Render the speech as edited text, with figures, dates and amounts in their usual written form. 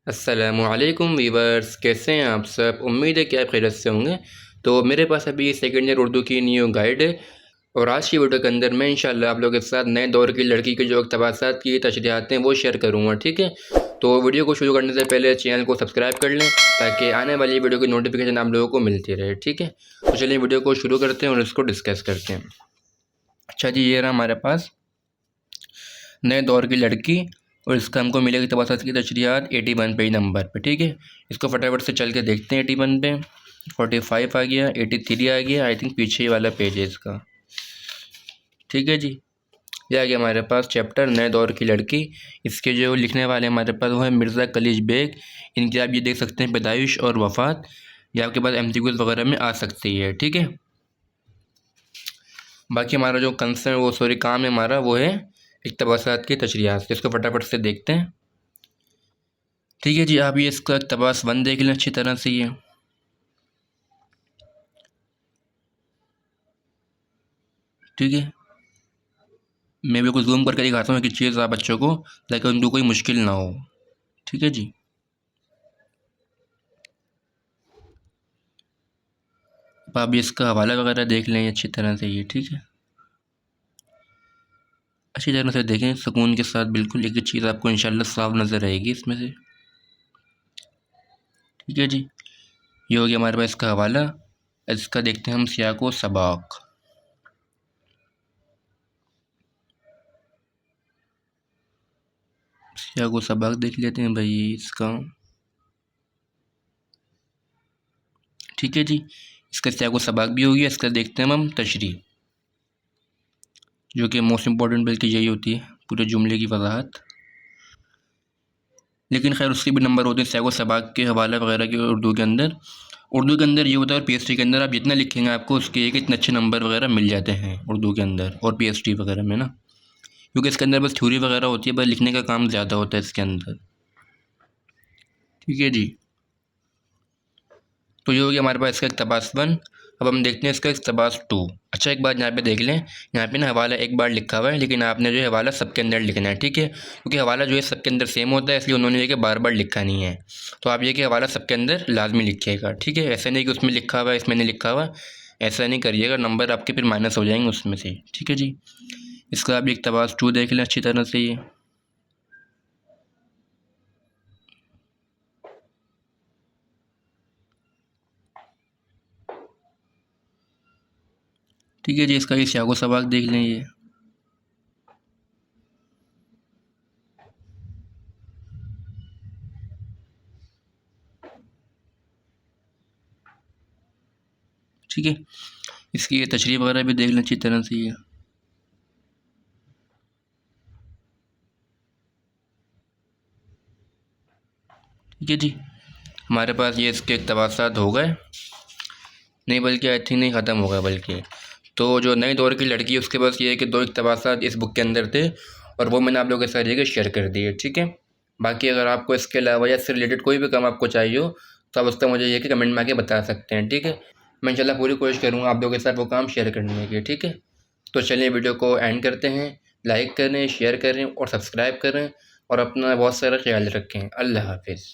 अस्सलामुअलैकुम वीवर्स, कैसे हैं आप सब। उम्मीद है कि आप खैरियत से होंगे। तो मेरे पास अभी सेकंड ईयर उर्दू की न्यू गाइड है और आज की वीडियो के अंदर मैं इंशाल्लाह आप लोगों के साथ नए दौर की लड़की के जो इक़्तिबासात की तशरीहात हैं वो शेयर करूँगा। ठीक है, तो वीडियो को शुरू करने से पहले चैनल को सब्सक्राइब कर लें ताकि आने वाली वीडियो की नोटिफिकेशन आप लोगों को मिलती रहे। ठीक है, तो चलिए वीडियो को शुरू करते हैं और इसको डिस्कस करते हैं। अच्छा जी, ये रहा हमारे पास नए दौर की लड़की और इसका हमको मिलेगी तबासत की तशरीहात 81 पेज नंबर पे। ठीक है, इसको फटाफट से चल के देखते हैं। 81 पे 45 आ गया, 83 आ गया, आई थिंक पीछे ही वाला पेज है इसका। ठीक है जी, ये आ गया हमारे पास चैप्टर नए दौर की लड़की। इसके जो लिखने वाले हमारे पास वो है मिर्ज़ा कलीज बेग। इनकी आप ये देख सकते हैं पैदाइश और वफ़ात, ये आपके पास MCQs वगैरह में आ सकती है। ठीक है, बाकी हमारा जो कंसर्न वो काम है हमारा वो है इक़्तिबासात की तशरीहात। इसको फटाफट से देखते हैं। ठीक है जी, आप ये इसका इक़्तिबास 1 देख लें अच्छी तरह से। ये ठीक है, मैं बिल्कुल जूम करके दिखाता हूँ कि चीज़ आप बच्चों को, ताकि उनको कोई मुश्किल ना हो। ठीक है जी, अब आप इसका हवाला वगैरह देख लें अच्छी तरह से। ये ठीक है, अच्छी तरह से देखें सुकून के साथ, बिल्कुल एक एक चीज़ आपको इंशाल्लाह साफ नज़र आएगी इसमें से। ठीक है जी, ये हो गया हमारे पास इसका हवाला। इसका देखते हैं हम सियाक व सबाक। सियाक व सबाक देख लेते हैं भाई इसका। ठीक है जी, इसका सियाक व सबाक भी हो गया। इसका देखते हैं हम तशरीह, जो कि मोस्ट इम्पॉर्टेंट बल्कि यही होती है पूरे जुमले की वजाहत। लेकिन खैर उसके भी नंबर होते हैं सियाक व सबाक के हवाला वगैरह के। उर्दू के अंदर ये होता है, और PhD के अंदर आप जितना लिखेंगे आपको उसके एक इतने अच्छे नंबर वगैरह मिल जाते हैं उर्दू के अंदर और PhD वगैरह में ना, क्योंकि इसके अंदर बस थ्योरी वगैरह होती है, बस लिखने का काम ज़्यादा होता है इसके अंदर। ठीक है जी, तो ये हो गया हमारे पास इसका इक़्तिबास 1। अब हम देखते हैं इसका इक़्तिबास 2। अच्छा, एक बात यहाँ पे देख लें, यहाँ पे ना हवाला एक बार लिखा हुआ है, लेकिन आपने जो है हवाला सबके अंदर लिखना है। ठीक है, क्योंकि हवाला जो है सबके अंदर सेम होता है, इसलिए उन्होंने ये कि बार बार लिखा नहीं है। तो आप ये कि हवाला सबके अंदर लाजमी लिखिएगा। ठीक है, ऐसा नहीं कि उसमें लिखा हुआ है इसमें नहीं लिखा हुआ, ऐसा नहीं करिएगा, नंबर आपके फिर माइनस हो जाएंगे उसमें से। ठीक है जी, इसका आप इक़्तिबास 2 देख लें अच्छी तरह से। ये ठीक है जी, इसका ये सियाक व सबाक देख लें। ये ठीक है, इसकी ये तशरीह वगैरह भी देख लें अच्छी तरह से। ये ठीक है जी, हमारे पास ये इसके इक़्तिबासात हो गए, नहीं बल्कि आई थिंक नहीं ख़त्म हो गया बल्कि। तो जो नए दौर की लड़की है उसके पास ये है कि 2 इक़्तिबासात इस बुक के अंदर थे और वो मैंने आप लोगों के साथ ये कि शेयर कर दिए। ठीक है, बाकी अगर आपको इसके अलावा या इससे रिलेटेड कोई भी काम आपको चाहिए हो तो आप उसका मुझे ये कि कमेंट में आके बता सकते हैं। ठीक है, मैं इंशाल्लाह पूरी कोशिश करूँगा आप लोगों के साथ वो काम शेयर करने की। ठीक है, तो चलिए वीडियो को एंड करते हैं। लाइक करें, शेयर करें और सब्सक्राइब करें और अपना बहुत सारा ख्याल रखें। अल्लाह हाफिज़।